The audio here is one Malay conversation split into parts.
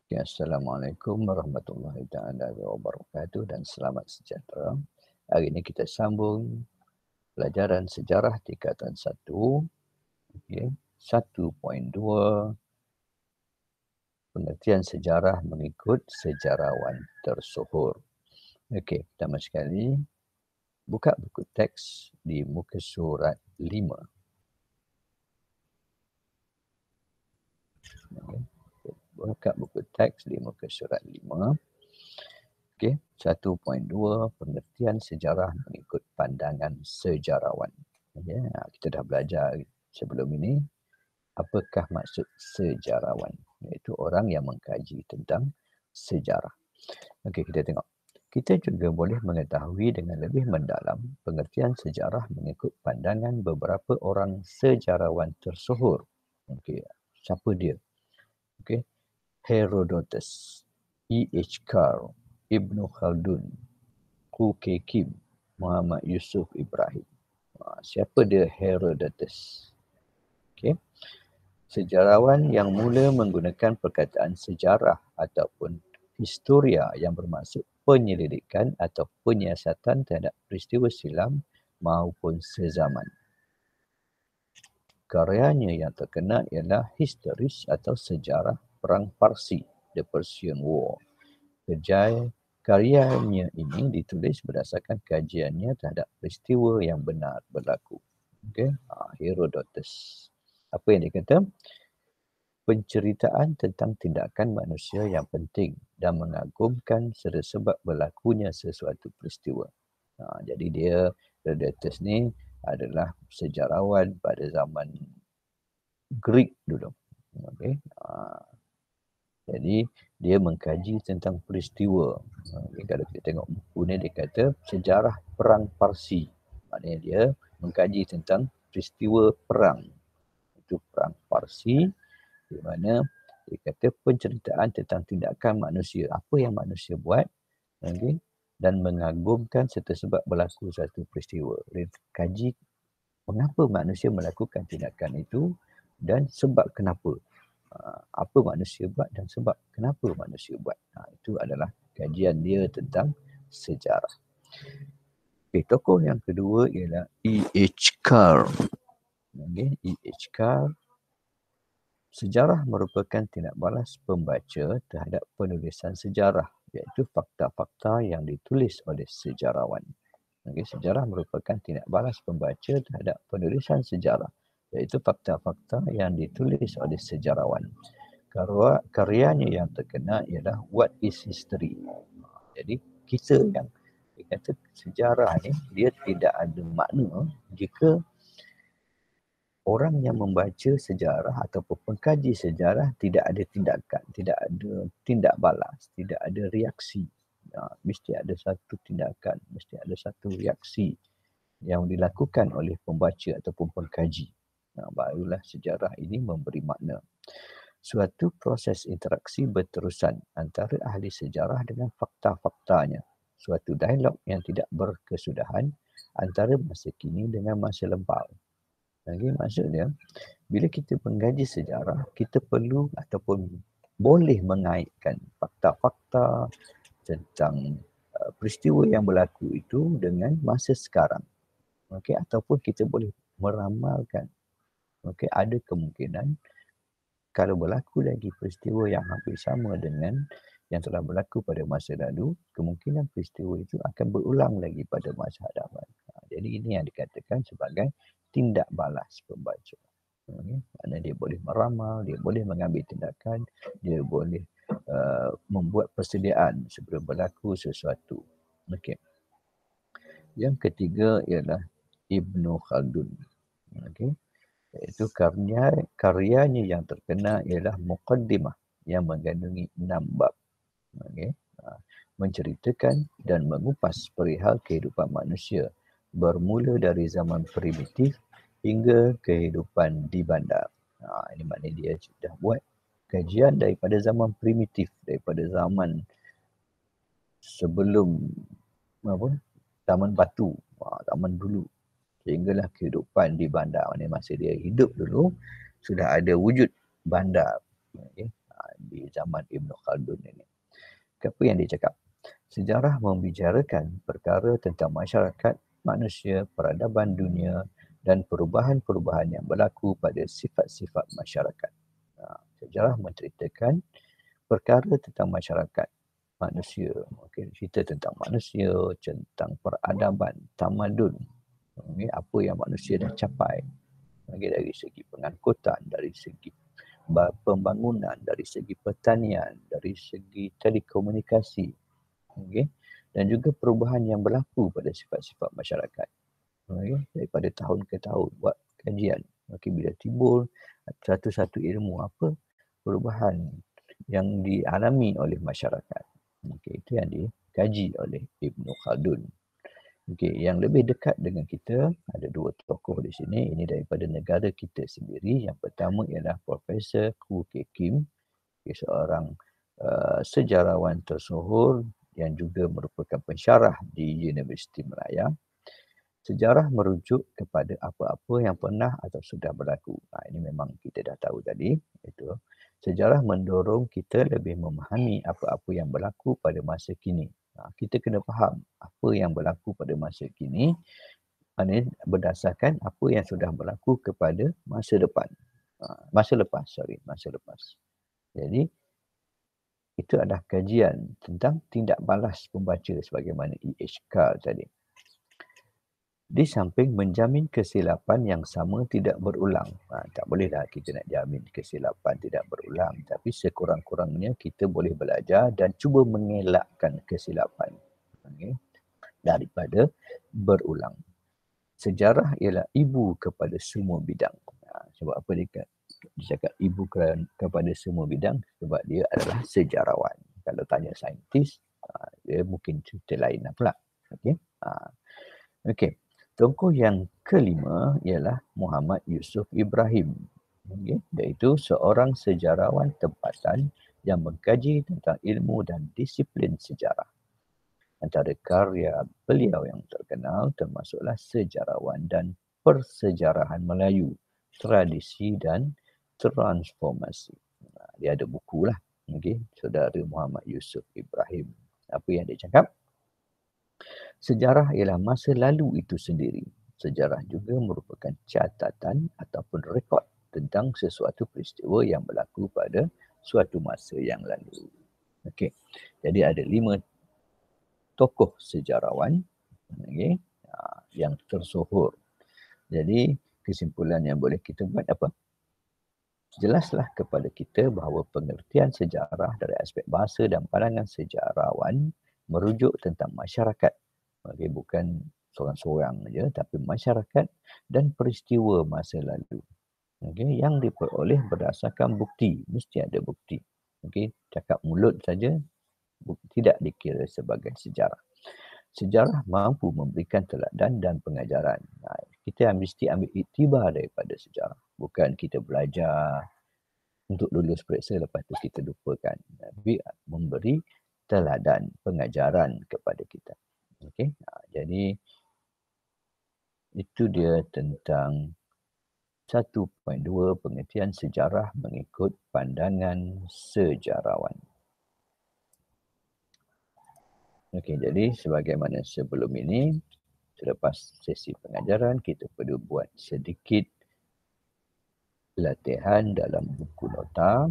Ya, Assalamualaikum warahmatullahi taala wabarakatuh dan selamat sejahtera. Hari ini kita sambung pelajaran sejarah tingkatan 1, okay. 1.2 pengertian sejarah mengikut sejarawan tersohor. Okey, pertama sekali buka buku teks di muka surat 5. Okay. Buka buku teks di muka surat 5. Okey, 1.2 pengertian sejarah mengikut pandangan sejarawan. Okay. Kita dah belajar sebelum ini apakah maksud sejarawan, iaitu orang yang mengkaji tentang sejarah. Okey, kita tengok. Kita juga boleh mengetahui dengan lebih mendalam pengertian sejarah mengikut pandangan beberapa orang sejarawan tersohor. Okey, siapa dia? Okey, Herodotus, E.H. Carr, Ibn Khaldun, Ku Kei Kim, Muhammad Yusuf Ibrahim. Siapa dia Herodotus? Okay. Sejarawan yang mula menggunakan perkataan sejarah ataupun historia yang bermaksud penyelidikan atau penyiasatan terhadap peristiwa silam maupun sezaman. Karyanya yang terkenal ialah Histories atau Sejarah Perang Parsi, The Persian War. Karyanya ini ditulis berdasarkan kajiannya terhadap peristiwa yang benar berlaku. Okay. Herodotus. Apa yang dia kata? Penceritaan tentang tindakan manusia yang penting dan mengagumkan serta sebab berlakunya sesuatu peristiwa. Jadi dia, Herodotus ni adalah sejarawan pada zaman Greek dulu. Okay. Jadi dia mengkaji tentang peristiwa. Kalau kita tengok buku ni dia kata sejarah perang Parsi. Maknanya dia mengkaji tentang peristiwa perang. Itu perang Parsi di mana dia kata penceritaan tentang tindakan manusia. Apa yang manusia buat, okay, dan mengagumkan serta sebab berlaku satu peristiwa. Dia kaji mengapa manusia melakukan tindakan itu dan sebab kenapa. Apa manusia buat dan sebab kenapa manusia buat. Itu adalah kajian dia tentang sejarah. Okay, tokoh yang kedua ialah E.H. Carr. Okay, E.H. Carr. Sejarah merupakan tindak balas pembaca terhadap penulisan sejarah, iaitu fakta-fakta yang ditulis oleh sejarawan. Okay, sejarah merupakan tindak balas pembaca terhadap penulisan sejarah, iaitu fakta-fakta yang ditulis oleh sejarawan. Karyanya yang terkenal ialah What is History. Jadi kisah yang dikata sejarah ni dia tidak ada makna jika orang yang membaca sejarah ataupun pengkaji sejarah tidak ada tindakan, tidak ada tindak balas, tidak ada reaksi. Mesti ada satu tindakan, mesti ada satu reaksi yang dilakukan oleh pembaca ataupun pengkaji. Barulah sejarah ini memberi makna. Suatu proses interaksi berterusan antara ahli sejarah dengan fakta-faktanya. Suatu dialog yang tidak berkesudahan antara masa kini dengan masa lampau. Lagi maksudnya, bila kita mengkaji sejarah, kita perlu ataupun boleh mengaitkan fakta-fakta tentang peristiwa yang berlaku itu dengan masa sekarang. Okey, ataupun kita boleh meramalkan. Okey, ada kemungkinan kalau berlaku lagi peristiwa yang hampir sama dengan yang telah berlaku pada masa lalu, kemungkinan peristiwa itu akan berulang lagi pada masa hadapan. Jadi ini yang dikatakan sebagai tindak balas pembaca. Kerana dia boleh meramal, dia boleh mengambil tindakan, dia boleh membuat persediaan sebelum berlaku sesuatu. Okay. Yang ketiga ialah Ibn Khaldun. Okay. Iaitu karyanya yang terkenal ialah Muqaddimah yang mengandungi 6 bab. Okay. Menceritakan dan mengupas perihal kehidupan manusia bermula dari zaman primitif hingga kehidupan di bandar. Ini maknanya dia sudah buat kajian daripada zaman primitif, daripada zaman sebelum zaman batu, zaman dulu, sehinggalah kehidupan di bandar. Maksudnya masa dia hidup dulu sudah ada wujud bandar, okay, di zaman Ibn Khaldun ini. Apa yang dia cakap? Sejarah membicarakan perkara tentang masyarakat, manusia, peradaban dunia dan perubahan-perubahan yang berlaku pada sifat-sifat masyarakat. Sejarah menceritakan perkara tentang masyarakat, manusia. Okay, cerita tentang manusia, tentang peradaban, tamadun. Okay, apa yang manusia dah capai. Okay, dari segi pengangkutan, dari segi pembangunan, dari segi pertanian, dari segi telekomunikasi. Okay, dan juga perubahan yang berlaku pada sifat-sifat masyarakat. Okay, daripada tahun ke tahun buat kajian. Okay, bila timbul satu-satu ilmu apa perubahan yang dialami oleh masyarakat. Okay, itu yang dikaji oleh Ibn Khaldun. Okay, yang lebih dekat dengan kita ada dua tokoh di sini. Ini daripada negara kita sendiri. Yang pertama ialah Profesor Khoo Kay Kim, seorang sejarawan tersohor yang juga merupakan pensyarah di Universiti Malaya. Sejarah merujuk kepada apa-apa yang pernah atau sudah berlaku. Ini memang kita dah tahu tadi. Itu. Sejarah mendorong kita lebih memahami apa-apa yang berlaku pada masa kini. Kita kena faham apa yang berlaku pada masa kini berdasarkan apa yang sudah berlaku kepada masa depan. Masa lepas. Jadi, itu adalah kajian tentang tindak balas pembaca sebagaimana E.H. Carr tadi. Di samping menjamin kesilapan yang sama tidak berulang. Tak bolehlah kita nak jamin kesilapan tidak berulang. Tapi sekurang-kurangnya kita boleh belajar dan cuba mengelakkan kesilapan. Okay, daripada berulang. Sejarah ialah ibu kepada semua bidang. Sebab apa dia cakap ibu kepada semua bidang? Sebab dia adalah sejarawan. Kalau tanya saintis, dia mungkin cerita lain lah pula. Okay. Okay. Tokoh yang kelima ialah Muhammad Yusuf Ibrahim. Okay. Iaitu seorang sejarawan tempatan yang mengkaji tentang ilmu dan disiplin sejarah. Antara karya beliau yang terkenal termasuklah Sejarawan dan Persejarahan Melayu, Tradisi dan Transformasi. Dia ada buku lah. Okay. Saudara Muhammad Yusuf Ibrahim. Apa yang dia cakap? Sejarah ialah masa lalu itu sendiri. Sejarah juga merupakan catatan ataupun rekod tentang sesuatu peristiwa yang berlaku pada suatu masa yang lalu. Okey. Jadi ada 5 tokoh sejarawan yang tersohor. Jadi kesimpulan yang boleh kita buat apa? Jelaslah kepada kita bahawa pengertian sejarah dari aspek bahasa dan pandangan sejarawan merujuk tentang masyarakat. Okay, bukan seorang-seorang saja, tapi masyarakat dan peristiwa masa lalu. Okay, yang diperoleh berdasarkan bukti. Mesti ada bukti. Okay, cakap mulut saja tidak dikira sebagai sejarah. Sejarah mampu memberikan teladan dan pengajaran. Kita mesti ambil iktibar daripada sejarah. Bukan kita belajar untuk lulus periksa lepas tu kita lupakan. Tapi memberi teladan, pengajaran kepada kita. Okey, jadi itu dia tentang 1.2 pengertian sejarah mengikut pandangan sejarawan. Okey, jadi sebagaimana sebelum ini, selepas sesi pengajaran, kita perlu buat sedikit latihan dalam buku nota.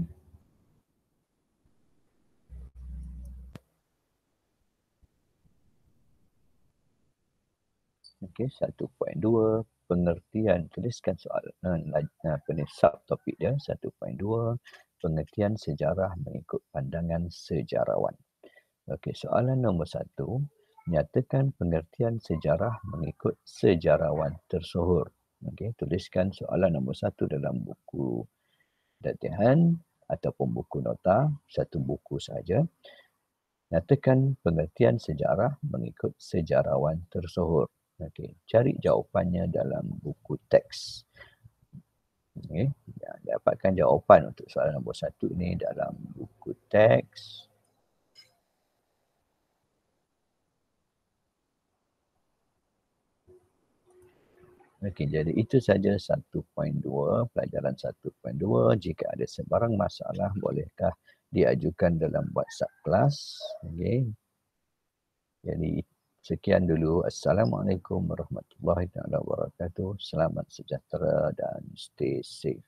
Okey, 1.2 pengertian, tuliskan soalan subtopik dia 1.2 pengertian sejarah mengikut pandangan sejarawan. Okey, soalan nombor 1, nyatakan pengertian sejarah mengikut sejarawan tersohor. Okey, tuliskan soalan nombor 1 dalam buku latihan ataupun buku nota, satu buku saja. Nyatakan pengertian sejarah mengikut sejarawan tersohor. Okey, cari jawapannya dalam buku teks. Okey, dapatkan jawapan untuk soalan nombor 1 ini dalam buku teks. Okey, jadi itu saja 1.2, pelajaran 1.2. Jika ada sebarang masalah, bolehkah diajukan dalam WhatsApp kelas. Okey. Jadi sekian dulu. Assalamualaikum warahmatullahi wabarakatuh. Selamat sejahtera dan stay safe.